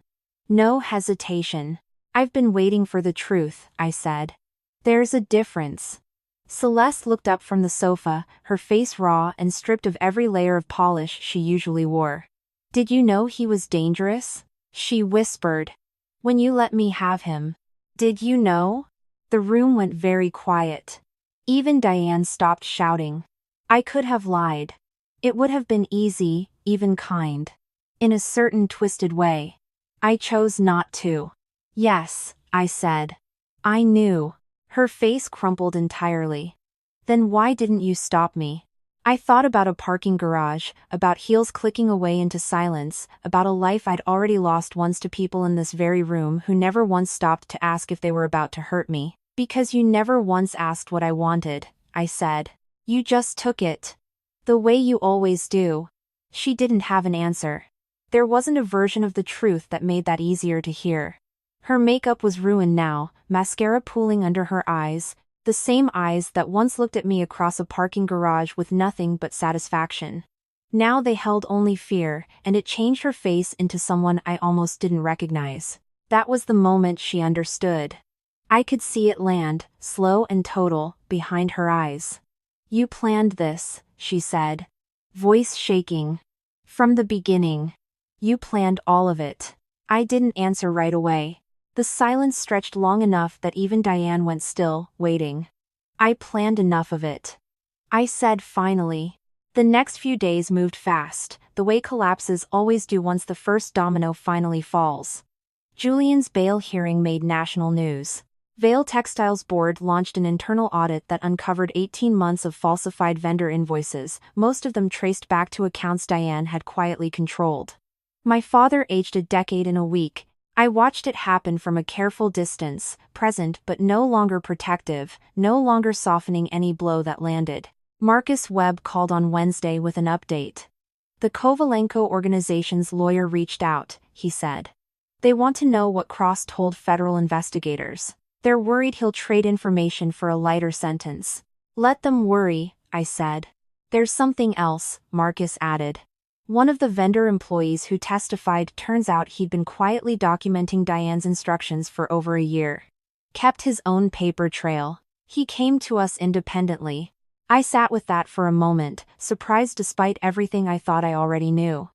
No hesitation. "I've been waiting for the truth," I said. "There's a difference." Celeste looked up from the sofa, her face raw and stripped of every layer of polish she usually wore. "Did you know he was dangerous?" she whispered. "When you let me have him. Did you know?" The room went very quiet. Even Diane stopped shouting. I could have lied. It would have been easy, even kind. In a certain twisted way. I chose not to. "Yes," I said. "I knew." Her face crumpled entirely. "Then why didn't you stop me?" I thought about a parking garage, about heels clicking away into silence, about a life I'd already lost once to people in this very room who never once stopped to ask if they were about to hurt me. "Because you never once asked what I wanted," I said. "You just took it. The way you always do." She didn't have an answer. There wasn't a version of the truth that made that easier to hear. Her makeup was ruined now, mascara pooling under her eyes, the same eyes that once looked at me across a parking garage with nothing but satisfaction. Now they held only fear, and it changed her face into someone I almost didn't recognize. That was the moment she understood. I could see it land, slow and total, behind her eyes. "You planned this," she said. Voice shaking. "From the beginning. You planned all of it." I didn't answer right away. The silence stretched long enough that even Diane went still, waiting. "I planned enough of it," I said finally. The next few days moved fast, the way collapses always do once the first domino finally falls. Julian's bail hearing made national news. Vail Textiles Board launched an internal audit that uncovered 18 months of falsified vendor invoices, most of them traced back to accounts Diane had quietly controlled. My father aged a decade in a week. I watched it happen from a careful distance, present but no longer protective, no longer softening any blow that landed. Marcus Webb called on Wednesday with an update. "The Kovalenko organization's lawyer reached out," he said. "They want to know what Cross told federal investigators. They're worried he'll trade information for a lighter sentence." "Let them worry," I said. "There's something else," Marcus added. One of the vendor employees who testified turns out he'd been quietly documenting Diane's instructions for over a year. Kept his own paper trail. He came to us independently. I sat with that for a moment, surprised despite everything I thought I already knew.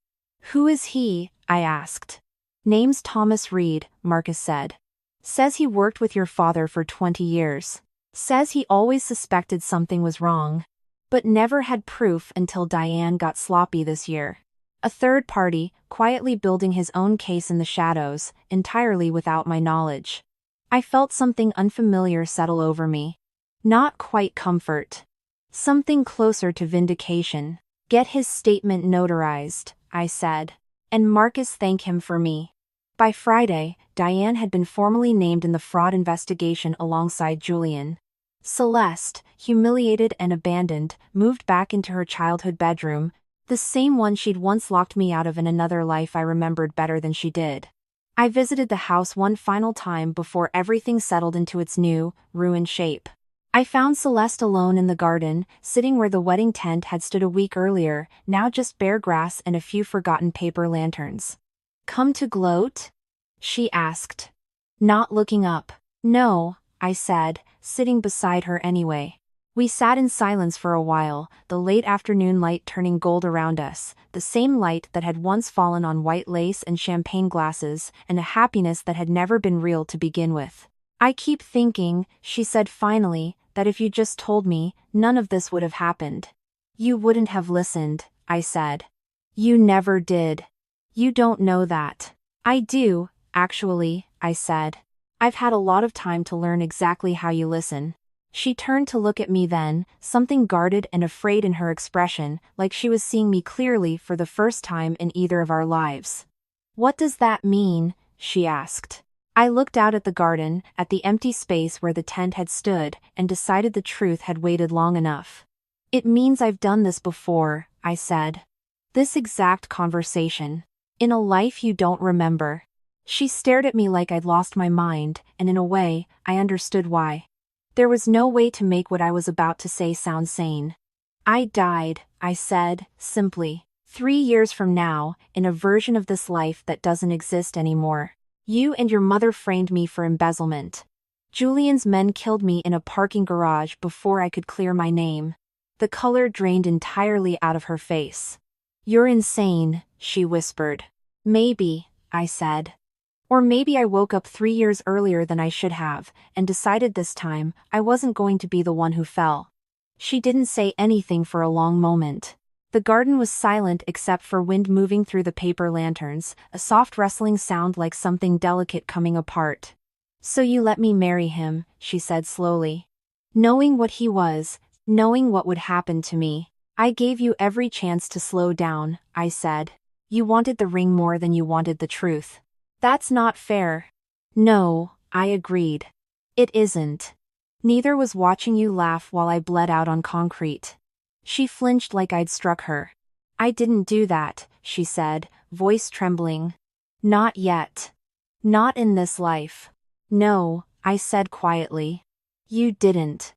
"Who is he?" I asked. "Name's Thomas Reed," Marcus said. "Says he worked with your father for 20 years. Says he always suspected something was wrong. But never had proof until Diane got sloppy this year. A third party, quietly building his own case in the shadows, entirely without my knowledge." I felt something unfamiliar settle over me. Not quite comfort. Something closer to vindication. "Get his statement notarized," I said. "And Marcus thank him for me." By Friday, Diane had been formally named in the fraud investigation alongside Julian. Celeste, humiliated and abandoned, moved back into her childhood bedroom, the same one she'd once locked me out of in another life I remembered better than she did. I visited the house one final time before everything settled into its new, ruined shape. I found Celeste alone in the garden, sitting where the wedding tent had stood a week earlier, now just bare grass and a few forgotten paper lanterns. "Come to gloat?" she asked. Not looking up. "No," I said, sitting beside her anyway. We sat in silence for a while, the late afternoon light turning gold around us, the same light that had once fallen on white lace and champagne glasses, and a happiness that had never been real to begin with. "I keep thinking," she said finally, "that if you just told me, none of this would have happened." "You wouldn't have listened," I said. "You never did. You don't know that." "I do, actually," I said. I've had a lot of time to learn exactly how you listen. She turned to look at me then, something guarded and afraid in her expression, like she was seeing me clearly for the first time in either of our lives. What does that mean? She asked. I looked out at the garden, at the empty space where the tent had stood, and decided the truth had waited long enough. It means I've done this before, I said. This exact conversation. In a life you don't remember. She stared at me like I'd lost my mind, and in a way, I understood why. There was no way to make what I was about to say sound sane. I died, I said, simply. 3 years from now, in a version of this life that doesn't exist anymore. You and your mother framed me for embezzlement. Julian's men killed me in a parking garage before I could clear my name. The color drained entirely out of her face. You're insane, she whispered. Maybe, I said. Or maybe I woke up 3 years earlier than I should have, and decided this time I wasn't going to be the one who fell. She didn't say anything for a long moment. The garden was silent except for wind moving through the paper lanterns, a soft rustling sound like something delicate coming apart. So you let me marry him, she said slowly. Knowing what he was, knowing what would happen to me. I gave you every chance to slow down, I said. You wanted the ring more than you wanted the truth. That's not fair. No, I agreed. It isn't. Neither was watching you laugh while I bled out on concrete. She flinched like I'd struck her. I didn't do that, she said, voice trembling. Not yet. Not in this life. No, I said quietly. You didn't.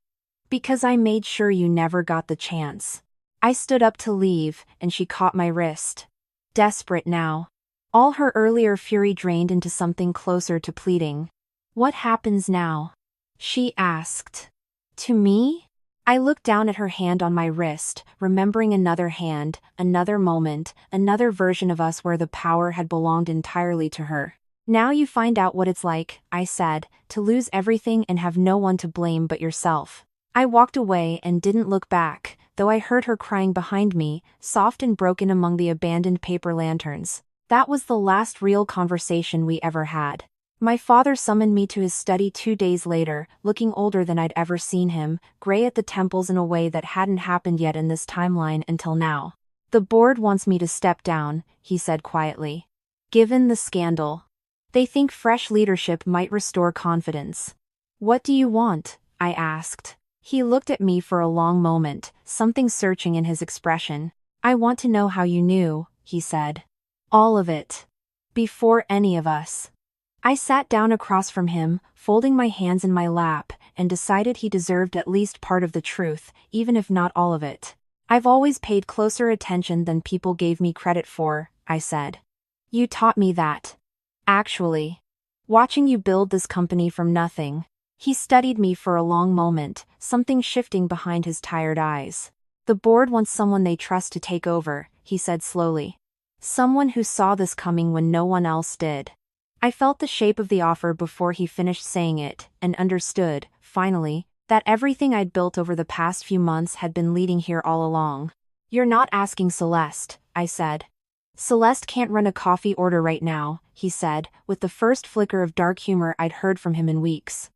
Because I made sure you never got the chance. I stood up to leave, and she caught my wrist. Desperate now. All her earlier fury drained into something closer to pleading. What happens now? She asked. To me? I looked down at her hand on my wrist, remembering another hand, another moment, another version of us where the power had belonged entirely to her. Now you find out what it's like, I said, to lose everything and have no one to blame but yourself. I walked away and didn't look back, though I heard her crying behind me, soft and broken among the abandoned paper lanterns. That was the last real conversation we ever had. My father summoned me to his study 2 days later, looking older than I'd ever seen him, gray at the temples in a way that hadn't happened yet in this timeline until now. The board wants me to step down, he said quietly. Given the scandal. They think fresh leadership might restore confidence. What do you want? I asked. He looked at me for a long moment, something searching in his expression. I want to know how you knew, he said. All of it. Before any of us. I sat down across from him, folding my hands in my lap, and decided he deserved at least part of the truth, even if not all of it. I've always paid closer attention than people gave me credit for, I said. You taught me that. Actually. Watching you build this company from nothing. He studied me for a long moment, something shifting behind his tired eyes. The board wants someone they trust to take over, he said slowly. Someone who saw this coming when no one else did. I felt the shape of the offer before he finished saying it, and understood, finally, that everything I'd built over the past few months had been leading here all along. You're not asking Celeste, I said. Celeste can't run a coffee order right now, he said, with the first flicker of dark humor I'd heard from him in weeks.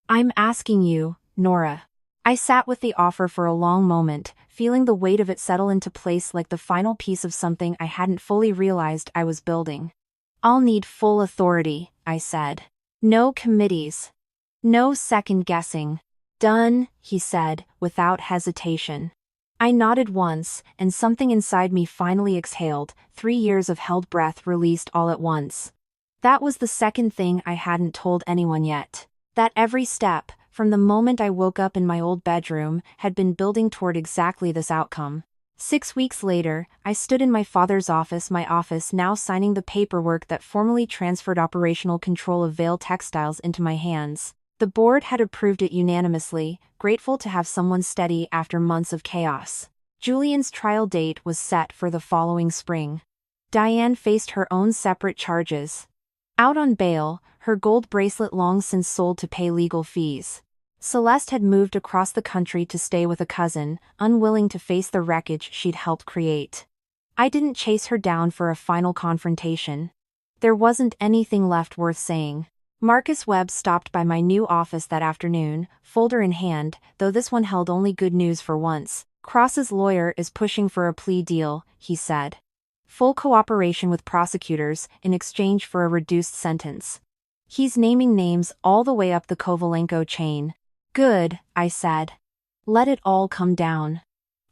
I'm asking you, Nora. I sat with the offer for a long moment, feeling the weight of it settle into place like the final piece of something I hadn't fully realized I was building. I'll need full authority, I said. No committees. No second guessing. Done, he said, without hesitation. I nodded once, and something inside me finally exhaled, 3 years of held breath released all at once. That was the second thing I hadn't told anyone yet. That every step, from the moment I woke up in my old bedroom, had been building toward exactly this outcome. 6 weeks later, I stood in my father's office, my office now signing the paperwork that formally transferred operational control of Veil Textiles into my hands. The board had approved it unanimously, grateful to have someone steady after months of chaos. Julian's trial date was set for the following spring. Diane faced her own separate charges. Out on bail, her gold bracelet long since sold to pay legal fees. Celeste had moved across the country to stay with a cousin, unwilling to face the wreckage she'd helped create. I didn't chase her down for a final confrontation. There wasn't anything left worth saying. Marcus Webb stopped by my new office that afternoon, folder in hand, though this one held only good news for once. Cross's lawyer is pushing for a plea deal, he said. Full cooperation with prosecutors in exchange for a reduced sentence. He's naming names all the way up the Kovalenko chain. Good, I said. Let it all come down.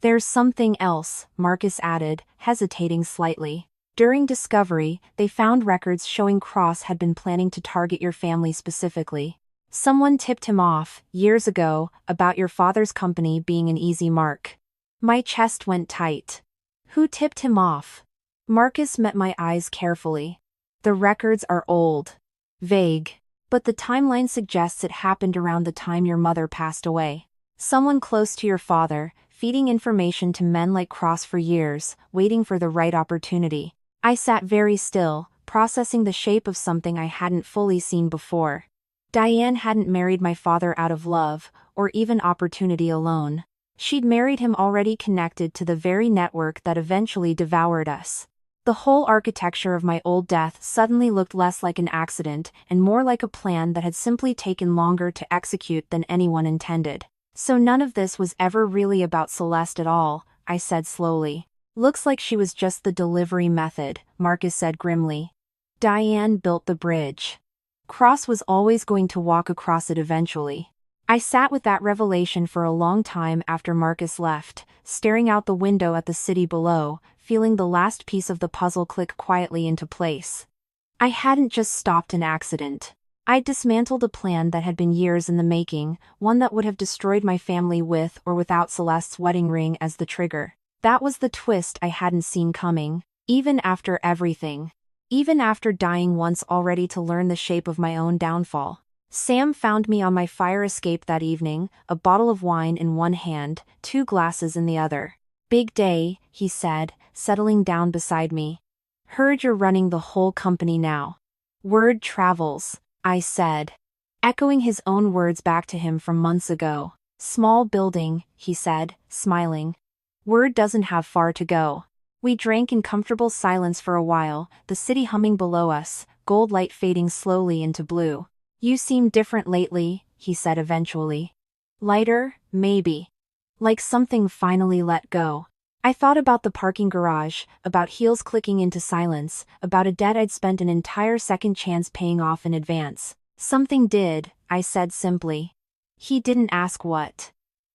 There's something else, Marcus added, hesitating slightly. During discovery, they found records showing Cross had been planning to target your family specifically. Someone tipped him off, years ago, about your father's company being an easy mark. My chest went tight. Who tipped him off? Marcus met my eyes carefully. The records are old. Vague. But the timeline suggests it happened around the time your mother passed away. Someone close to your father, feeding information to men like Cross for years, waiting for the right opportunity. I sat very still, processing the shape of something I hadn't fully seen before. Diane hadn't married my father out of love, or even opportunity alone. She'd married him already connected to the very network that eventually devoured us. The whole architecture of my old death suddenly looked less like an accident and more like a plan that had simply taken longer to execute than anyone intended. So none of this was ever really about Celeste at all, I said slowly. Looks like she was just the delivery method, Marcus said grimly. Diane built the bridge. Cross was always going to walk across it eventually. I sat with that revelation for a long time after Marcus left, staring out the window at the city below, feeling the last piece of the puzzle click quietly into place. I hadn't just stopped an accident. I'd dismantled a plan that had been years in the making, one that would have destroyed my family with or without Celeste's wedding ring as the trigger. That was the twist I hadn't seen coming, even after everything. Even after dying once already to learn the shape of my own downfall. Sam found me on my fire escape that evening, a bottle of wine in one hand, 2 glasses in the other. Big day, he said, settling down beside me. Heard you're running the whole company now. Word travels, I said. Echoing his own words back to him from months ago. Small building, he said, smiling. Word doesn't have far to go. We drank in comfortable silence for a while, the city humming below us, gold light fading slowly into blue. You seem different lately, he said eventually. Lighter, maybe. Like something finally let go. I thought about the parking garage, about heels clicking into silence, about a debt I'd spent an entire second chance paying off in advance. Something did, I said simply. He didn't ask what.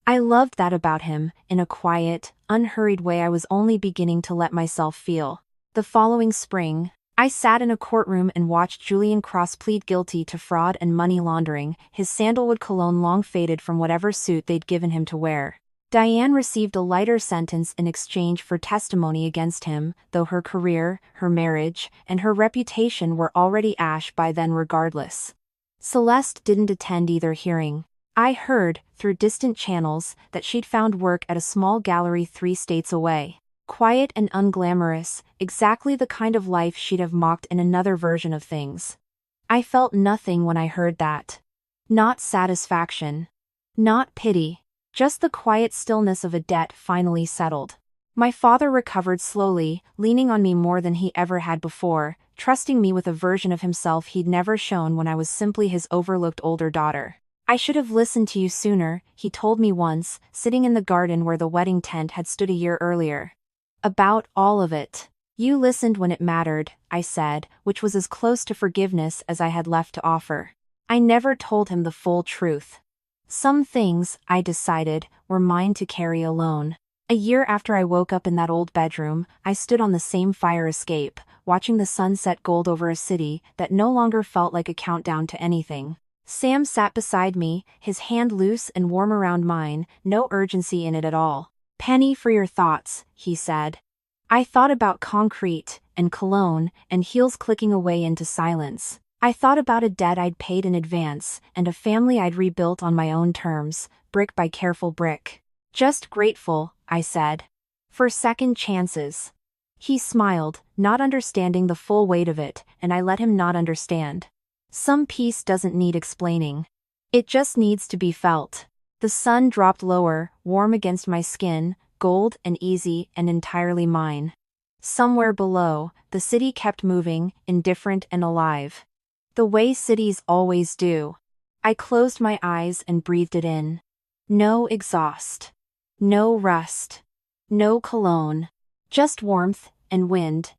I loved that about him, in a quiet, unhurried way I was only beginning to let myself feel. The following spring, I sat in a courtroom and watched Julian Cross plead guilty to fraud and money laundering, his sandalwood cologne long faded from whatever suit they'd given him to wear. Diane received a lighter sentence in exchange for testimony against him, though her career, her marriage, and her reputation were already ash by then regardless. Celeste didn't attend either hearing. I heard, through distant channels, that she'd found work at a small gallery 3 states away. Quiet and unglamorous, exactly the kind of life she'd have mocked in another version of things. I felt nothing when I heard that. Not satisfaction. Not pity. Just the quiet stillness of a debt finally settled. My father recovered slowly, leaning on me more than he ever had before, trusting me with a version of himself he'd never shown when I was simply his overlooked older daughter. I should have listened to you sooner, he told me once, sitting in the garden where the wedding tent had stood a year earlier. About all of it. You listened when it mattered, I said, which was as close to forgiveness as I had left to offer. I never told him the full truth. Some things, I decided, were mine to carry alone. A year after I woke up in that old bedroom, I stood on the same fire escape, watching the sun set gold over a city that no longer felt like a countdown to anything. Sam sat beside me, his hand loose and warm around mine, no urgency in it at all. Penny for your thoughts, he said. I thought about concrete, and cologne, and heels clicking away into silence. I thought about a debt I'd paid in advance, and a family I'd rebuilt on my own terms, brick by careful brick. Just grateful, I said. For second chances. He smiled, not understanding the full weight of it, and I let him not understand. Some peace doesn't need explaining. It just needs to be felt. The sun dropped lower, warm against my skin, gold and easy and entirely mine. Somewhere below, the city kept moving, indifferent and alive. The way cities always do. I closed my eyes and breathed it in. No exhaust. No rust. No cologne. Just warmth and wind.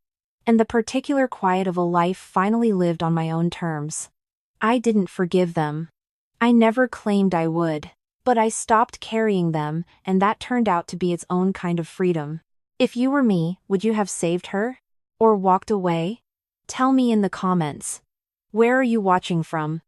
And the particular quiet of a life finally lived on my own terms. I didn't forgive them. I never claimed I would. But I stopped carrying them, and that turned out to be its own kind of freedom. If you were me, would you have saved her? Or walked away? Tell me in the comments. Where are you watching from?